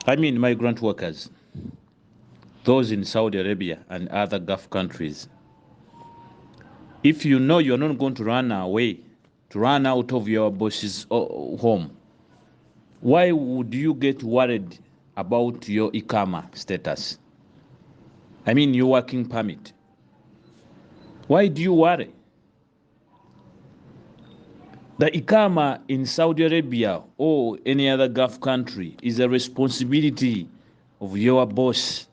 I mean migrant workers, those in Saudi Arabia and other Gulf countries. If you know you're not going to run away, to run out of your boss's home, why would you get worried about your ICAMA status? I mean your working permit. Why do you worry? The ICAMA in Saudi Arabia or any other Gulf country is a responsibility of your boss.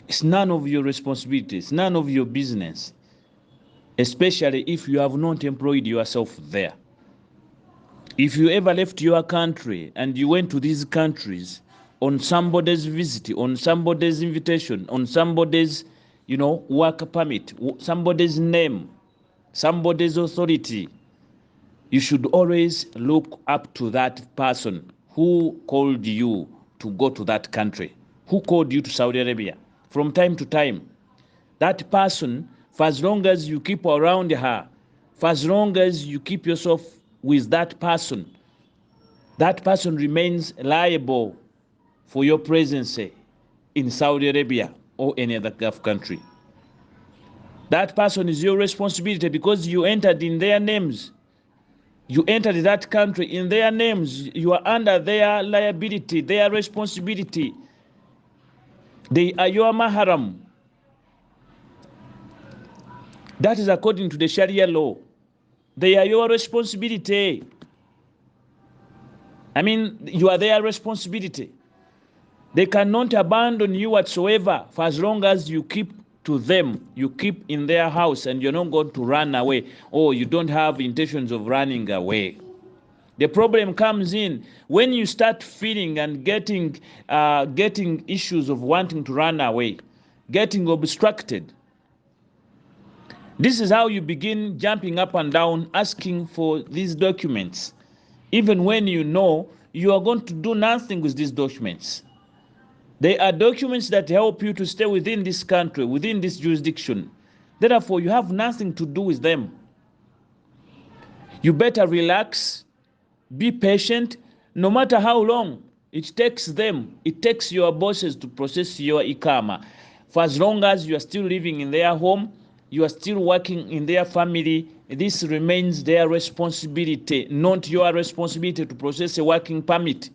It's none of your responsibility. It's none of your business, especially if you have not employed yourself there. If you ever left your country and you went to these countries on somebody's visit, on somebody's invitation, on somebody's, work permit, somebody's name, somebody's authority, you should always look up to that person who called you to go to that country, who called you to Saudi Arabia. From time to time, that person, for as long as you keep around her, for as long as you keep yourself with that person remains liable for your presence in Saudi Arabia or any other Gulf country. That person is your responsibility because you entered in their names. You entered that country in their names. You are under their liability, their responsibility. They are your maharam. That is according to the Sharia law. They are your responsibility. I mean, you are their responsibility. They cannot abandon you whatsoever for as long as you keep to them, you keep in their house and you're not going to run away, or you don't have intentions of running away. The problem comes in when you start feeling and getting issues of wanting to run away, getting obstructed. This is how you begin jumping up and down, asking for these documents, even when you know you are going to do nothing with these documents. They are documents that help you to stay within this country, within this jurisdiction. Therefore, you have nothing to do with them. You better relax, be patient, no matter how long it takes them, it takes your bosses to process your ICAMA. For as long as you are still living in their home, you are still working in their family, this remains their responsibility, not your responsibility to process a working permit.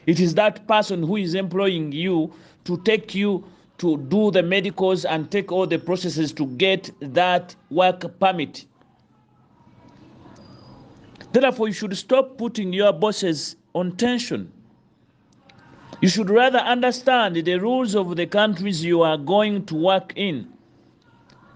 It is that person who is employing you to take you to do the medicals and take all the processes to get that work permit. Therefore, you should stop putting your bosses on tension. You should rather understand the rules of the countries you are going to work in.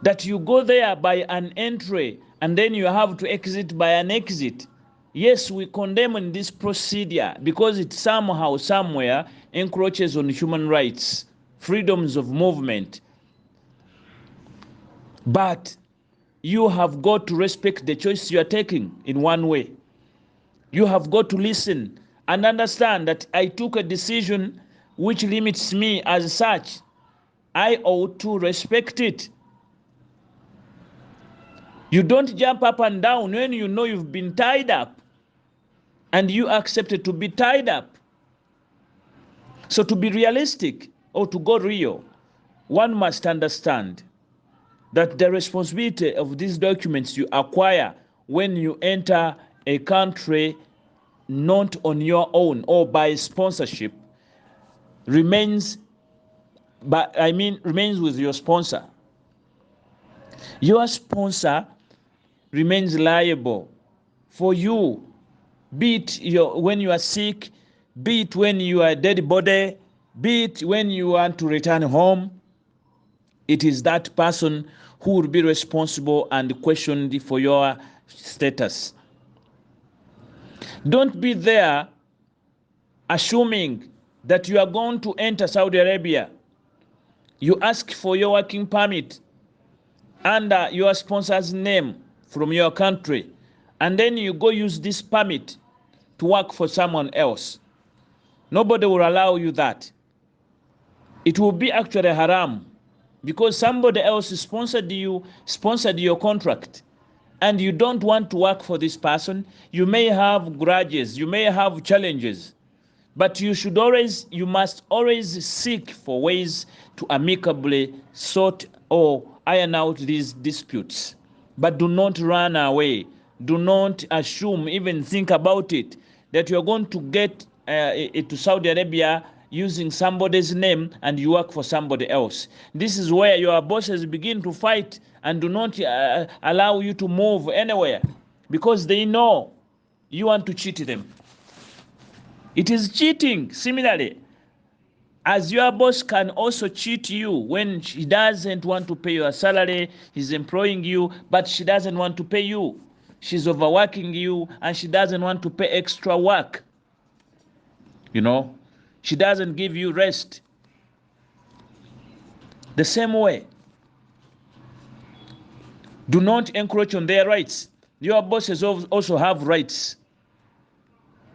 That you go there by an entry and then you have to exit by an exit. Yes, we condemn this procedure because it somehow, somewhere encroaches on human rights, freedoms of movement. But you have got to respect the choice you are taking in one way. You have got to listen and understand that I took a decision which limits me as such. I ought to respect it. You don't jump up and down when you know you've been tied up and you accepted to be tied up. So to be realistic or to go real, one must understand that the responsibility of these documents you acquire when you enter a country not on your own or by sponsorship remains with your sponsor. Your sponsor remains liable for you, be it when you are sick, be it when you are a dead body, be it when you want to return home. It is that person who will be responsible and questioned for your status. Don't be there assuming that you are going to enter Saudi Arabia. You ask for your working permit under your sponsor's name from your country, and then you go use this permit to work for someone else. Nobody will allow you that. It will be actually haram because somebody else sponsored your contract. and you don't want to work for this person, you may have grudges, you may have challenges, but you must always seek for ways to amicably sort or iron out these disputes. But do not run away. Do not assume, even think about it, that you're going to get to Saudi Arabia using somebody's name and you work for somebody else. This is where your bosses begin to fight and do not allow you to move anywhere, because they know you want to cheat them. It is cheating. Similarly, as your boss can also cheat you when she doesn't want to pay your salary, he's employing you, but she doesn't want to pay you. She's overworking you and she doesn't want to pay extra work. You know, she doesn't give you rest. The same way, do not encroach on their rights. Your bosses also have rights.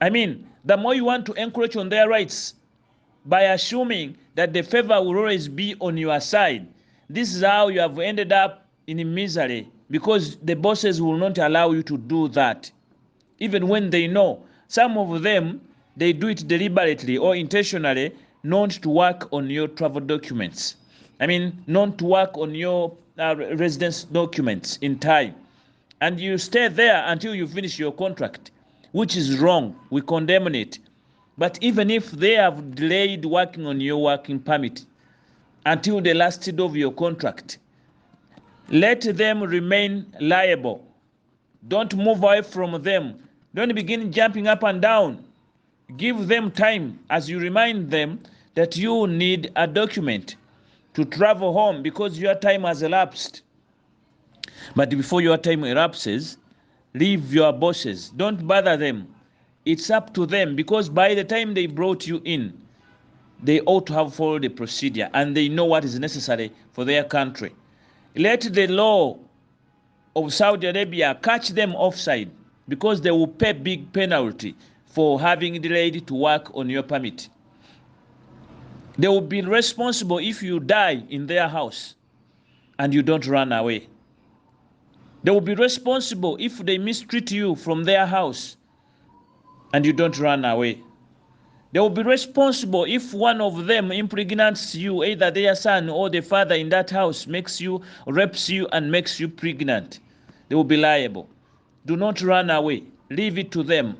I mean, the more you want to encroach on their rights, by assuming that the favor will always be on your side, this is how you have ended up in misery, because the bosses will not allow you to do that, even when they know. Some of them, they do it deliberately or intentionally, not to work on your travel documents. I mean, not to work on your residence documents in time. And you stay there until you finish your contract, which is wrong. We condemn it. But even if they have delayed working on your working permit until the last day of your contract, let them remain liable. Don't move away from them. Don't begin jumping up and down. Give them time as you remind them that you need a document to travel home because your time has elapsed. But before your time elapses, leave your bosses. Don't bother them. It's up to them, because by the time they brought you in, they ought to have followed the procedure and they know what is necessary for their country. Let the law of Saudi Arabia catch them offside, because they will pay big penalty for having delayed to work on your permit. They will be responsible if you die in their house and you don't run away. They will be responsible if they mistreat you from their house and you don't run away. They will be responsible if one of them impregnates you, either their son or the father in that house rapes you and makes you pregnant. They will be liable. Do not run away. Leave it to them.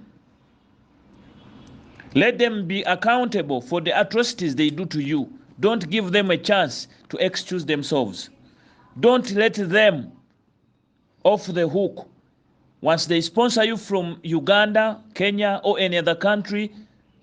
Let them be accountable for the atrocities they do to you. Don't give them a chance to excuse themselves. Don't let them off the hook. Once they sponsor you from Uganda, Kenya, or any other country,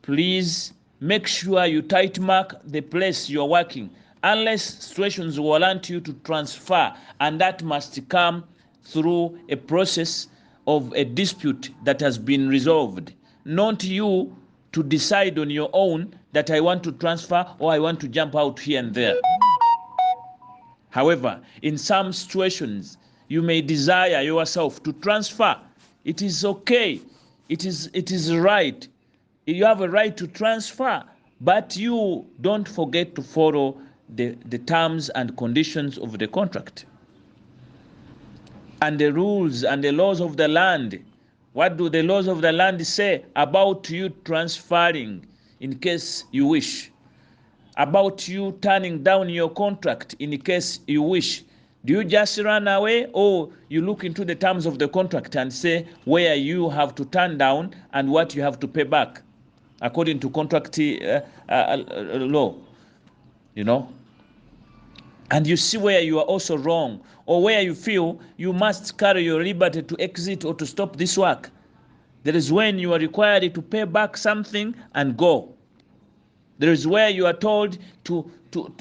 please make sure you tight mark the place you're working, unless situations warrant you to transfer, and that must come through a process of a dispute that has been resolved, not you to decide on your own that I want to transfer or I want to jump out here and there. However, in some situations, you may desire yourself to transfer. It is okay. It is right. You have a right to transfer, but you don't forget to follow the terms and conditions of the contract and the rules and the laws of the land. What do the laws of the land say about you transferring in case you wish? About you turning down your contract in case you wish? Do you just run away, or you look into the terms of the contract and say where you have to turn down and what you have to pay back according to contract law, you know? And you see where you are also wrong, or where you feel you must carry your liberty to exit or to stop this work. There is when you are required to pay back something and go. There is where you are told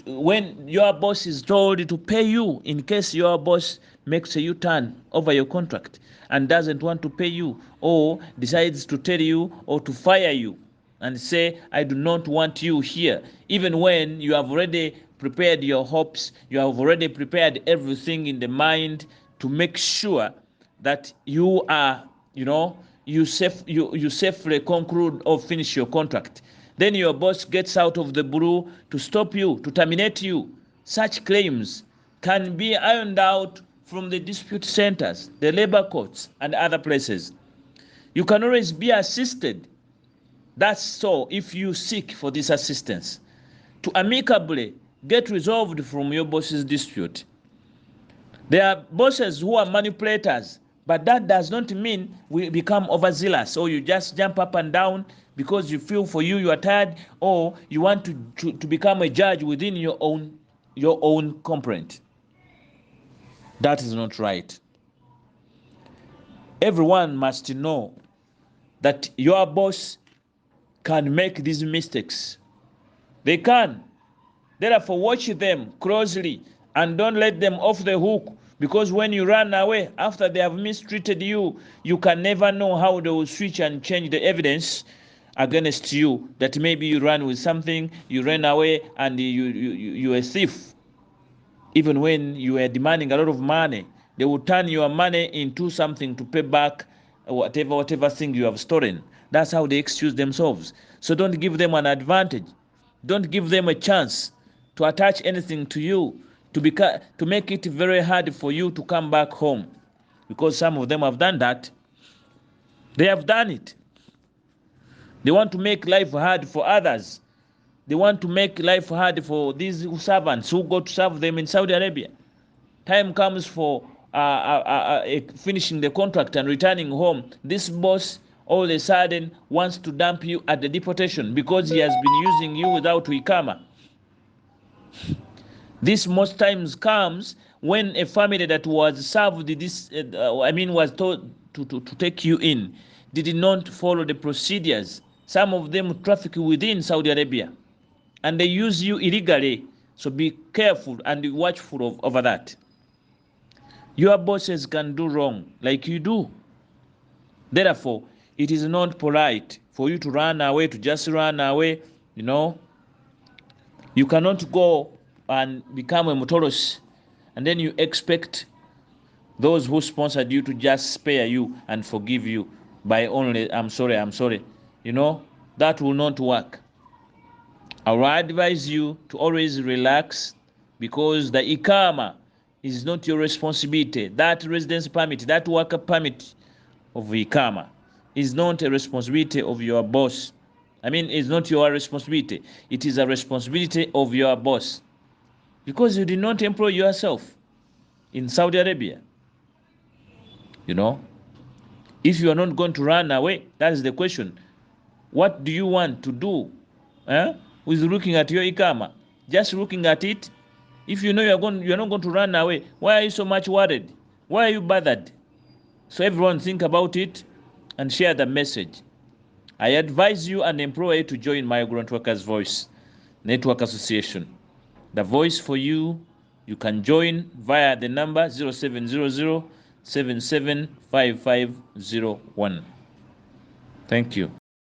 when your boss is told to pay you in case your boss makes a U-turn over your contract and doesn't want to pay you, or decides to tell you or to fire you and say, I do not want you here, even when you have already prepared your hopes, you have already prepared everything in the mind to make sure that you are, you safely conclude or finish your contract. Then your boss gets out of the blue to stop you, to terminate you. Such claims can be ironed out from the dispute centers, the labor courts, and other places. You can always be assisted. That's so if you seek for this assistance to amicably get resolved from your boss's dispute. There are bosses who are manipulators, but that does not mean we become overzealous or you just jump up and down because you feel for you are tired, or you want to become a judge within your own complaint. That is not right. Everyone must know that your boss can make these mistakes. They can. Therefore, watch them closely and don't let them off the hook, because when you run away after they have mistreated you, you can never know how they will switch and change the evidence against you, that maybe you ran with something, you ran away, and you're a thief. Even when you were demanding a lot of money, they will turn your money into something to pay back whatever thing you have stolen. That's how they excuse themselves. So don't give them an advantage. Don't give them a chance to attach anything to you, to make it very hard for you to come back home, because some of them have done that. They have done it. They want to make life hard for others. They want to make life hard for these servants who go to serve them in Saudi Arabia. Time comes for finishing the contract and returning home. This boss all of a sudden wants to dump you at the deportation because he has been using you without Ikama. This most times comes when a family that was served this, was told to take you in, did not follow the procedures. Some of them traffic within Saudi Arabia, and they use you illegally. So be careful and be watchful over that. Your bosses can do wrong like you do. Therefore, it is not polite for you to run away, to just run away. You cannot go and become a motoros and then you expect those who sponsored you to just spare you and forgive you by only I'm sorry. That will not work. I will advise you to always relax, because the ikama is not your responsibility. That residence permit, that worker permit of ikama is not a responsibility of your boss. It's not your responsibility. It is a responsibility of your boss, because you did not employ yourself in Saudi Arabia. If you are not going to run away, that is the question. What do you want to do with looking at your ikama? Just looking at it. If you know you're not going to run away, why are you so much worried? Why are you bothered? So everyone think about it and share the message. I advise you and employer to join Migrant Workers Voice Network Association. The voice for you. You can join via the number 0700 775501. Thank you.